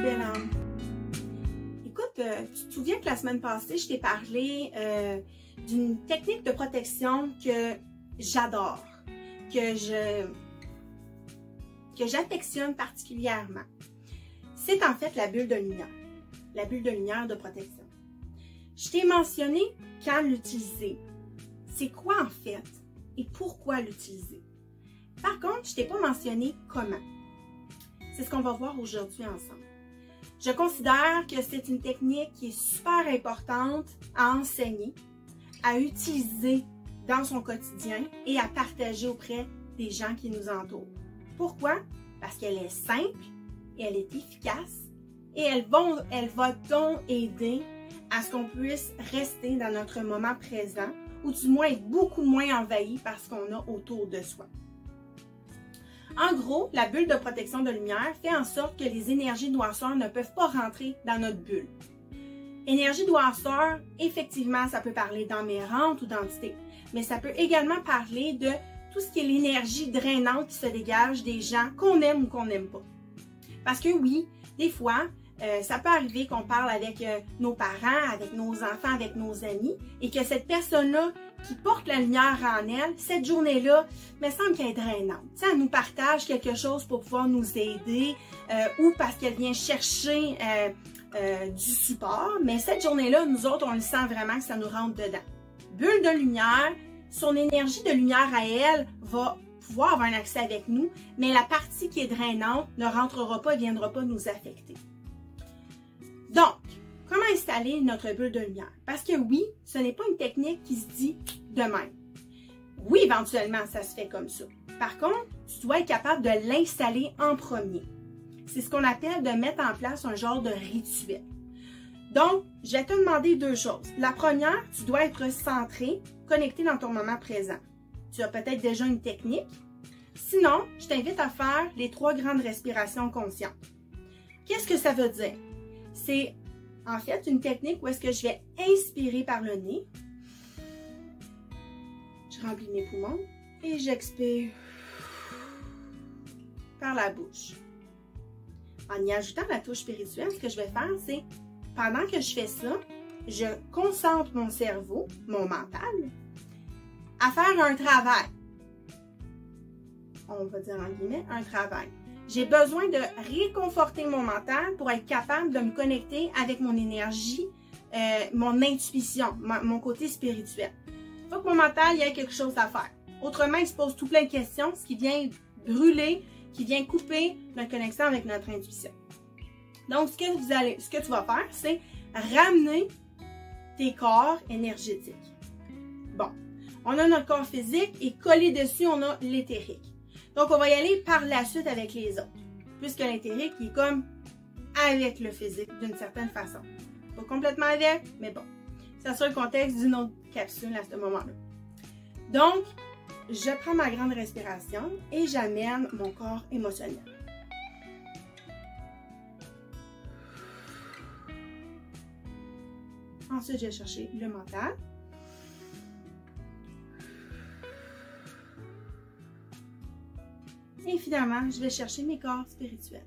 belle âme. Écoute, tu te souviens que la semaine passée, je t'ai parlé d'une technique de protection que j'adore, que j'affectionne particulièrement. C'est en fait la bulle de lumière, la bulle de lumière de protection. Je t'ai mentionné quand l'utiliser, c'est quoi en fait et pourquoi l'utiliser. Par contre, je ne t'ai pas mentionné comment. C'est ce qu'on va voir aujourd'hui ensemble. Je considère que c'est une technique qui est super importante à enseigner, à utiliser dans son quotidien et à partager auprès des gens qui nous entourent. Pourquoi? Parce qu'elle est simple, et elle est efficace et elle va donc aider à ce qu'on puisse rester dans notre moment présent ou du moins être beaucoup moins envahi par ce qu'on a autour de soi. En gros, la bulle de protection de lumière fait en sorte que les énergies de noirceur ne peuvent pas rentrer dans notre bulle. Énergie de noirceur, effectivement, ça peut parler d'emmérante ou d'entité, mais ça peut également parler de tout ce qui est l'énergie drainante qui se dégage des gens qu'on aime ou qu'on n'aime pas. Parce que oui, des fois, ça peut arriver qu'on parle avec nos parents, avec nos enfants, avec nos amis, et que cette personne-là qui porte la lumière en elle, cette journée-là, me semble qu'elle est drainante. Tu sais, elle nous partage quelque chose pour pouvoir nous aider ou parce qu'elle vient chercher du support, mais cette journée-là, nous autres, on le sent vraiment que ça nous rentre dedans. Bulle de lumière, son énergie de lumière à elle va pouvoir avoir un accès avec nous, mais la partie qui est drainante ne rentrera pas et ne viendra pas nous affecter. Donc, comment installer notre bulle de lumière? Parce que oui, ce n'est pas une technique qui se dit de même. Oui, éventuellement, ça se fait comme ça. Par contre, tu dois être capable de l'installer en premier. C'est ce qu'on appelle de mettre en place un genre de rituel. Donc, je vais te demander deux choses. La première, tu dois être centré, connecté dans ton moment présent. Tu as peut-être déjà une technique. Sinon, je t'invite à faire les 3 grandes respirations conscientes. Qu'est-ce que ça veut dire? C'est en fait une technique où est-ce que je vais inspirer par le nez. Je remplis mes poumons et j'expire par la bouche. En y ajoutant la touche spirituelle, ce que je vais faire, c'est pendant que je fais ça, je concentre mon cerveau, mon mental, à faire un travail. On va dire en guillemets, un travail. J'ai besoin de réconforter mon mental pour être capable de me connecter avec mon énergie, mon intuition, mon côté spirituel. Il faut que mon mental y ait quelque chose à faire. Autrement, il se pose tout plein de questions, ce qui vient brûler, qui vient couper notre connexion avec notre intuition. Donc, ce que tu vas faire, c'est ramener tes corps énergétiques. Bon, on a notre corps physique et collé dessus, on a l'éthérique. Donc, on va y aller par la suite avec les autres. Puisque l'éthérique, il est comme avec le physique, d'une certaine façon. Pas complètement avec, mais bon. Ça sera le contexte d'une autre capsule à ce moment-là. Donc, je prends ma grande respiration et j'amène mon corps émotionnel. Ensuite, je vais chercher le mental. Et finalement, je vais chercher mes corps spirituels.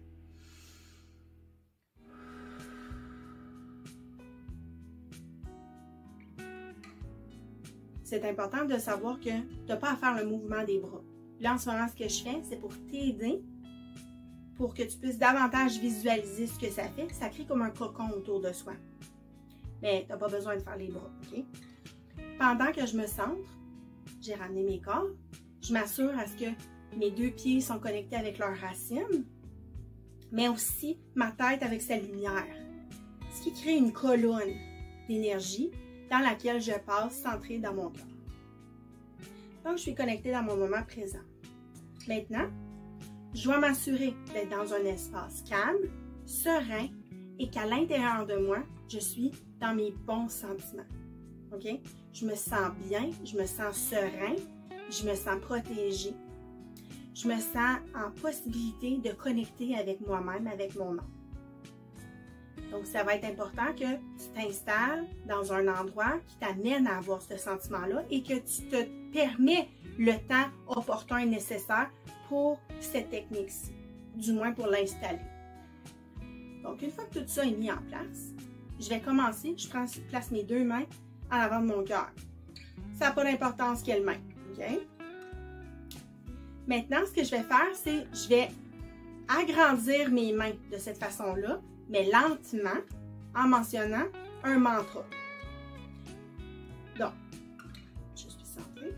C'est important de savoir que tu n'as pas à faire le mouvement des bras. Là, en ce moment, ce que je fais, c'est pour t'aider, pour que tu puisses davantage visualiser ce que ça fait. Ça crée comme un cocon autour de soi. Mais tu n'as pas besoin de faire les bras, OK? Pendant que je me centre, j'ai ramené mes corps, je m'assure à ce que mes 2 pieds sont connectés avec leurs racines, mais aussi ma tête avec sa lumière, ce qui crée une colonne d'énergie dans laquelle je passe centrée dans mon cœur. Donc, je suis connectée dans mon moment présent. Maintenant, je dois m'assurer d'être dans un espace calme, serein et qu'à l'intérieur de moi, je suis dans mes bons sentiments. OK? Je me sens bien, je me sens serein, je me sens protégée. Je me sens en possibilité de connecter avec moi-même, avec mon âme. Donc, ça va être important que tu t'installes dans un endroit qui t'amène à avoir ce sentiment-là et que tu te permets le temps opportun et nécessaire pour cette technique-ci, du moins pour l'installer. Donc, une fois que tout ça est mis en place, je vais commencer, je place mes deux mains en avant de mon cœur. Ça n'a pas d'importance quelle main, OK? Maintenant, ce que je vais faire, c'est je vais agrandir mes mains de cette façon-là, mais lentement, en mentionnant un mantra. Donc, je suis centrée.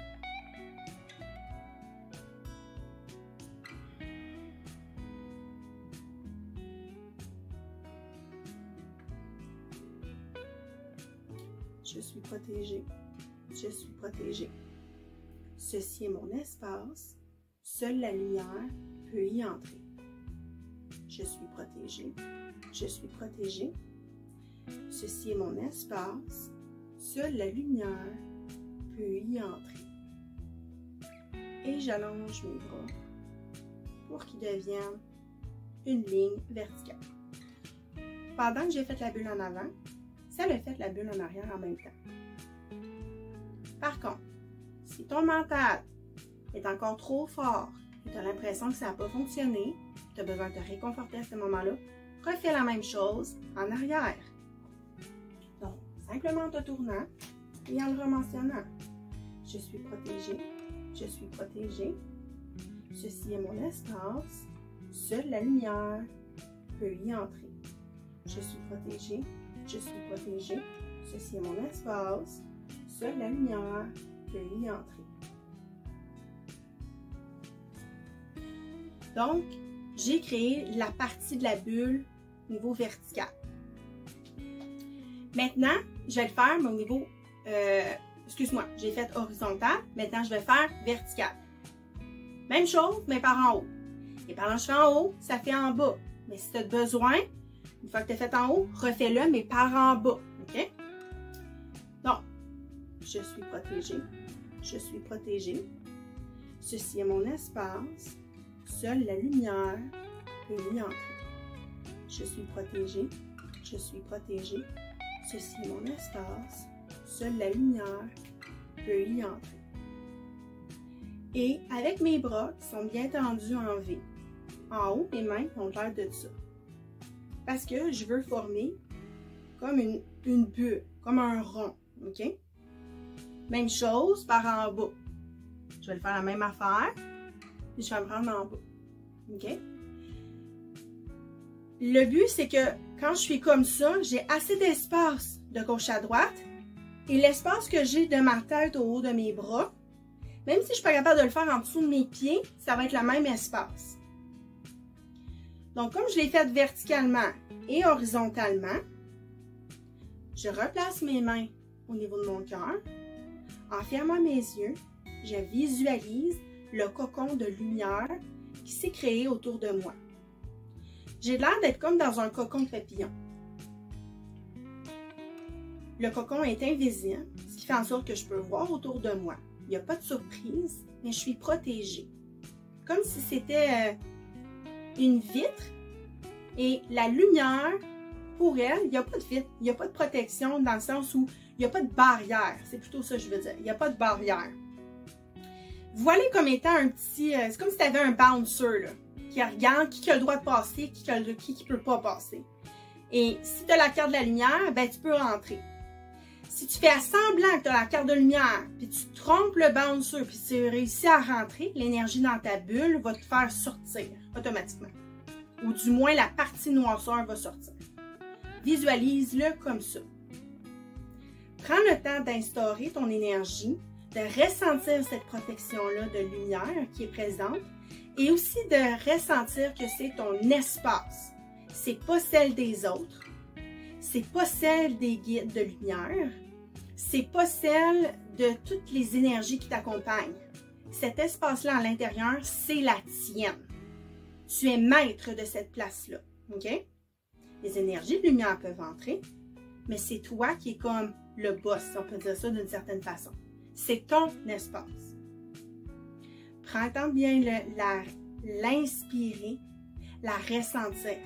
Je suis protégée. Je suis protégée. Ceci est mon espace. Seule la lumière peut y entrer. Je suis protégée. Je suis protégée. Ceci est mon espace. Seule la lumière peut y entrer. Et j'allonge mes bras pour qu'ils deviennent une ligne verticale. Pendant que j'ai fait la bulle en avant, ça a fait la bulle en arrière en même temps. Par contre, si ton mental est encore trop fort et tu as l'impression que ça n'a pas fonctionné, tu as besoin de te réconforter à ce moment-là, refais la même chose en arrière. Donc, simplement en te tournant et en le rementionnant. Je suis protégée, je suis protégée. Ceci est mon espace. Seule la lumière peut y entrer. Je suis protégée, je suis protégée. Ceci est mon espace. Seule la lumière peut y entrer. Donc, j'ai créé la partie de la bulle au niveau vertical. Maintenant, je vais le faire mais au niveau, excuse-moi, j'ai fait horizontal. Maintenant, je vais faire vertical. Même chose, mais par en haut. Et pendant que je fais en haut, ça fait en bas. Mais si tu as besoin, une fois que tu as fait en haut, refais-le, mais par en bas. OK? Donc, je suis protégée. Je suis protégée. Ceci est mon espace. Seule la lumière peut y entrer. Je suis protégée. Je suis protégée. Ceci est mon espace. Seule la lumière peut y entrer. Et avec mes bras qui sont bien tendus en V, en haut, mes mains ont l'air de ça. Parce que je veux former comme une bulle, comme un rond. OK? Même chose par en bas. Je vais le faire la même affaire. Puis je vais me prendre en bas. OK? Le but, c'est que quand je suis comme ça, j'ai assez d'espace de gauche à droite. Et l'espace que j'ai de ma tête au haut de mes bras, même si je ne suis pas capable de le faire en dessous de mes pieds, ça va être le même espace. Donc, comme je l'ai fait verticalement et horizontalement, je replace mes mains au niveau de mon cœur. En fermant mes yeux, je visualise le cocon de lumière qui s'est créé autour de moi. J'ai l'air d'être comme dans un cocon de papillon. Le cocon est invisible, ce qui fait en sorte que je peux voir autour de moi. Il n'y a pas de surprise, mais je suis protégée. Comme si c'était une vitre et la lumière, pour elle, il n'y a pas de vitre, il n'y a pas de protection dans le sens où il n'y a pas de barrière. C'est plutôt ça que je veux dire. Il n'y a pas de barrière. Voilà comme étant un petit... c'est comme si tu avais un bouncer là, qui regarde qui a le droit de passer, qui ne peut pas passer. Et si tu as la carte de la lumière, ben, tu peux rentrer. Si tu fais semblant que tu as la carte de lumière, puis tu trompes le bouncer, puis tu réussis à rentrer, l'énergie dans ta bulle va te faire sortir automatiquement. Ou du moins, la partie noirceur va sortir. Visualise-le comme ça. Prends le temps d'instaurer ton énergie, de ressentir cette protection-là de lumière qui est présente et aussi de ressentir que c'est ton espace. C'est pas celle des autres. C'est pas celle des guides de lumière. C'est pas celle de toutes les énergies qui t'accompagnent. Cet espace-là à l'intérieur, c'est la tienne. Tu es maître de cette place-là. OK? Les énergies de lumière peuvent entrer, mais c'est toi qui es comme le boss, si on peut dire ça d'une certaine façon. C'est ton espace. Prends le temps de bien l'inspirer, la ressentir.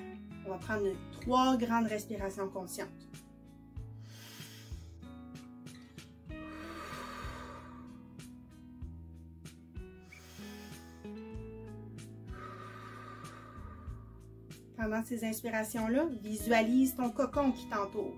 On va prendre 3 grandes respirations conscientes. pendant ces inspirations-là, visualise ton cocon qui t'entoure.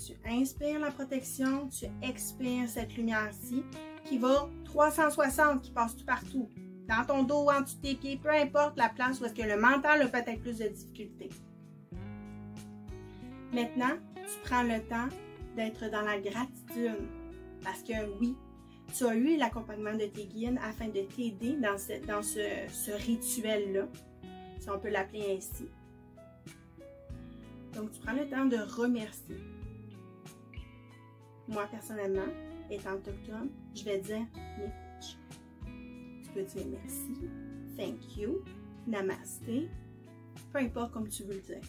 Tu inspires la protection, tu expires cette lumière-ci qui va 360, qui passe tout partout. Dans ton dos, en dessous de tes pieds, peu importe la place où est-ce que le mental a peut-être plus de difficultés. Maintenant, tu prends le temps d'être dans la gratitude. Parce que oui, tu as eu l'accompagnement de tes guides afin de t'aider dans ce rituel-là, si on peut l'appeler ainsi. Donc, tu prends le temps de remercier. Moi, personnellement, étant autochtone, je vais dire Nikuch. Tu peux dire merci, thank you, namasté, peu importe comme tu veux le dire.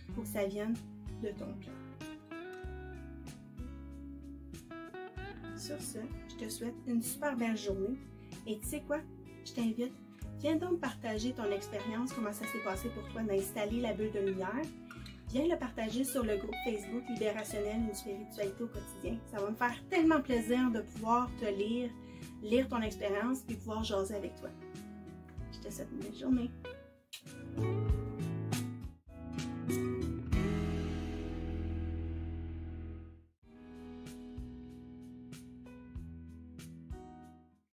Il faut que ça vienne de ton cœur. Sur ce, je te souhaite une super belle journée. Et tu sais quoi? Je t'invite, viens donc partager ton expérience, comment ça s'est passé pour toi d'installer la bulle de lumière. Viens le partager sur le groupe Facebook Libérationnel, une spiritualité au quotidien. Ça va me faire tellement plaisir de pouvoir te lire ton expérience et pouvoir jaser avec toi. Je te souhaite une belle journée.